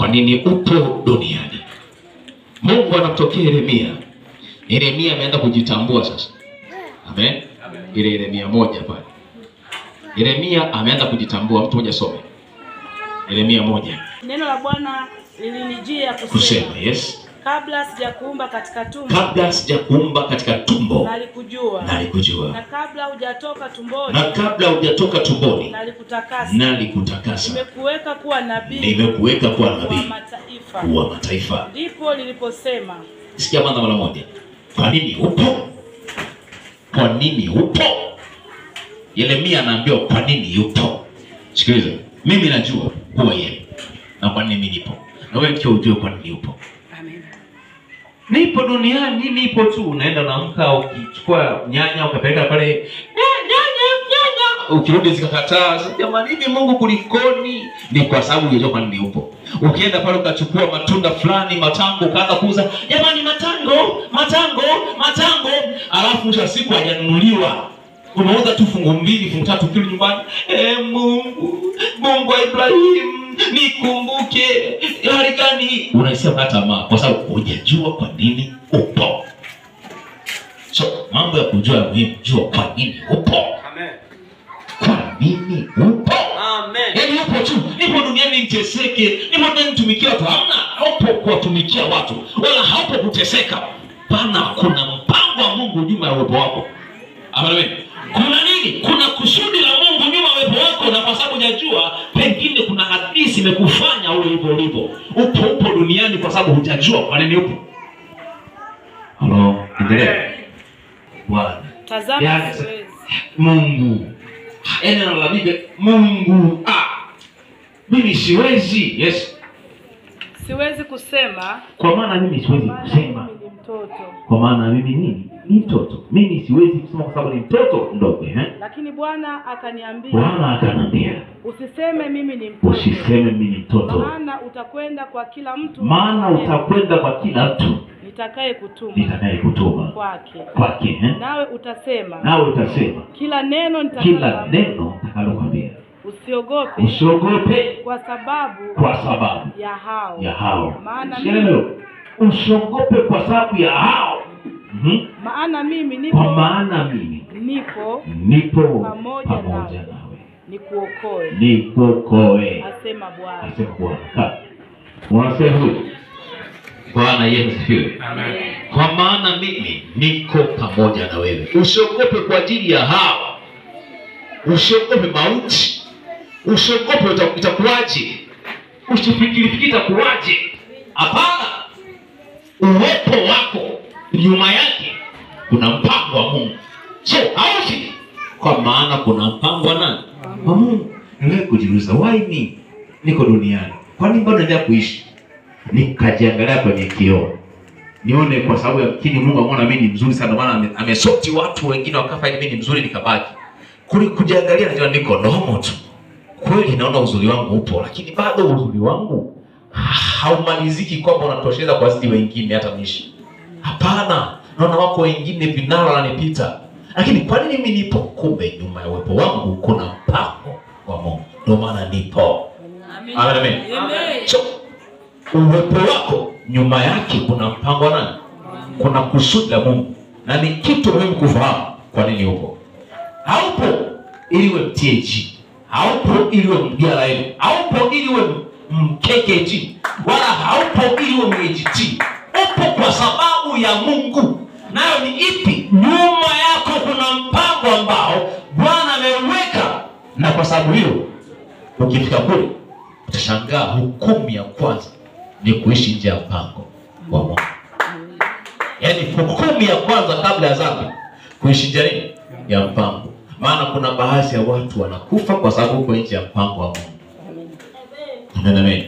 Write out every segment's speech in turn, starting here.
kwa nini upo duniani. Mungu anamtokea Yeremia. Yeremia ameenda kujitambua sasa. Amen. Ile Yeremia 1 pale. Yeremia ameenda kujitambua. Mtu mmoja some. Yeremia 1. Neno la Bwana lilinijia kusema, yes. Kabla sijakuumba katika tumbo. Kabla sijakuumba katika tumbo. Nalikujua. Nalikujua. Na kabla hujatoka tumboni. Na kabla hujatoka tumboni. Nalikutakaza. Nalikutakaza. Nimekuweka kuwa nabii. Nimekuweka kuwa nabii. Wa mataifa. Wa mataifa. Ndipo niliposema. Sikia mara moja. Kwa nini upo? Kwa nini upo? Yeremia anaambiwa kwa nini yupo. Sikiliza. Mimi najua huwa yeye. Na kwa nini mimi nipo. Na wewe pia ujue kwa nini upo. Amen. Nipo duniani, nipo tu. Unaenda unaamka ukichukua nyanya ukapeleka pale nyanya. Ukirudi zikakataa. Jamani hivi Mungu kulikoni? Ni kwa sababu unajua kwa nini upo. Ukienda pale ukachukua matunda fulani, matango ukaanza kuuza, jamani matango. Alafu mwisho siku hajanunuliwa. Unauza tu fungu 2, fungu 3 kilo nyumbani. Mungu wa Ibrahim, nikumbuke. Hali gani? Unaisema hata kwa sababu hujajua kwa nini upo. So, mambo ya kujua muhimu, jua kwa nini upo. Amen. Kwa nini upo? Amen. Yaani upo tu, nipo duniani niteseke, nipo duniani nitumikia watu. Hamna, haupo kuwatumikia watu, wala haupo kuteseka. Pana kuna mpango wa Mungu nyuma ya uwepo wako. Amen. Kuna nini? Kuna kusudi la Mungu nyuma ya uwepo wako, na kwa sababu hujajua, pengine kuna hadithi imekufanya ule ulivyo. Upo duniani kwa sababu hujajua kwa nini upo. Halo, endelea. Bwana. Tazama siwezi. Mungu. Eneo la Biblia, Mungu. Mimi siwezi. Yes. Siwezi kusema. Kwa maana mimi siwezi kusema. Mimi ni mtoto. Kwa maana mimi nini? Ni mtoto. Mimi siwezi kusema kwa sababu ni mtoto mdogo, Lakini Bwana akaniambia. Bwana akaniambia. Usiseme mimi ni mtoto. Usiseme mimi ni mtoto. Maana utakwenda kwa kila mtu. Maana utakwenda kwa kila mtu. Nitakaye kutuma. Kwake. Nawe utasema. Kila neno nitakalokuambia. Usiogope. Kwa sababu ya hao. Maana mimi usiogope kwa sababu ya hao. Maana mimi nipo pamoja nawe. Nikuokoe. Asema Bwana. Unasema huyu. Bwana Yesu asifiwe. Amen. Kwa maana mimi niko pamoja na wewe. Usiogope kwa ajili ya hawa. Usiogope mauti. Usiogope itakuwaje. Usifikiri itakuwaje. Hapana. Uwepo wako nyuma yake kuna mpango wa Mungu. So, hausi. Kwa maana kuna mpango wa nani? Wa Mungu. Ndio kujiuliza why niko duniani. Kwa nini bado naendelea kuishi? Nikajiangalia kwenye kioo. Nione kwa sababu ya kini Mungu ameona mimi ni mzuri sana, maana amesoti watu wengine wakafa ili mimi ni mzuri nikabaki. Kujiangalia najua niko normal tu. Kweli naona uzuri wangu upo, lakini bado uzuri wangu haumaliziki kwamba unatosheza kwa zidi wengine hata niishi. Hapana, naona wako wengine vinara wananipita. Lakini kwa nini mimi nipo? Kumbe nyuma ya uwepo wangu kuna mpango wa Mungu. Ndio maana nipo. Amen. So, uwepo wako nyuma yake kuna mpango wa nani? Kuna kusudi la Mungu. Na ni kitu muhimu kufahamu kwa nini upo. Haupo ili uwe MTAG. Haupo ili uwe MDLM. Haupo ili uwe MKKG. Wala haupo ili uwe MAGT. Upo kwa sababu ya Mungu. Nayo ni ipi? Nyuma yako kuna mpango ambao Bwana ameuweka. Na kwa sababu hiyo ukifika kule utashangaa hukumu ya kwanza ni kuishi nje ya mpango wa Mungu. Yaani hukumu ya kwanza kabla ya dhambi kuishi nje ya mpango. Maana kuna baadhi ya watu wanakufa kwa sababu uko nje ya mpango wa Mungu. Amen.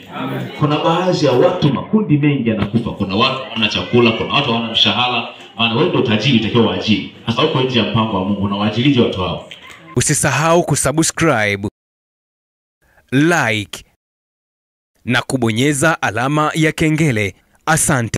Kuna baadhi ya watu, makundi mengi yanakufa. Kuna watu wana chakula, kuna watu wana mshahara. Maana wewe ndio tajiri utakiwa waajiri. Sasa uko nje ya mpango wa Mungu, unawaajirije watu hao? Usisahau kusubscribe, like na kubonyeza alama ya kengele. Asante.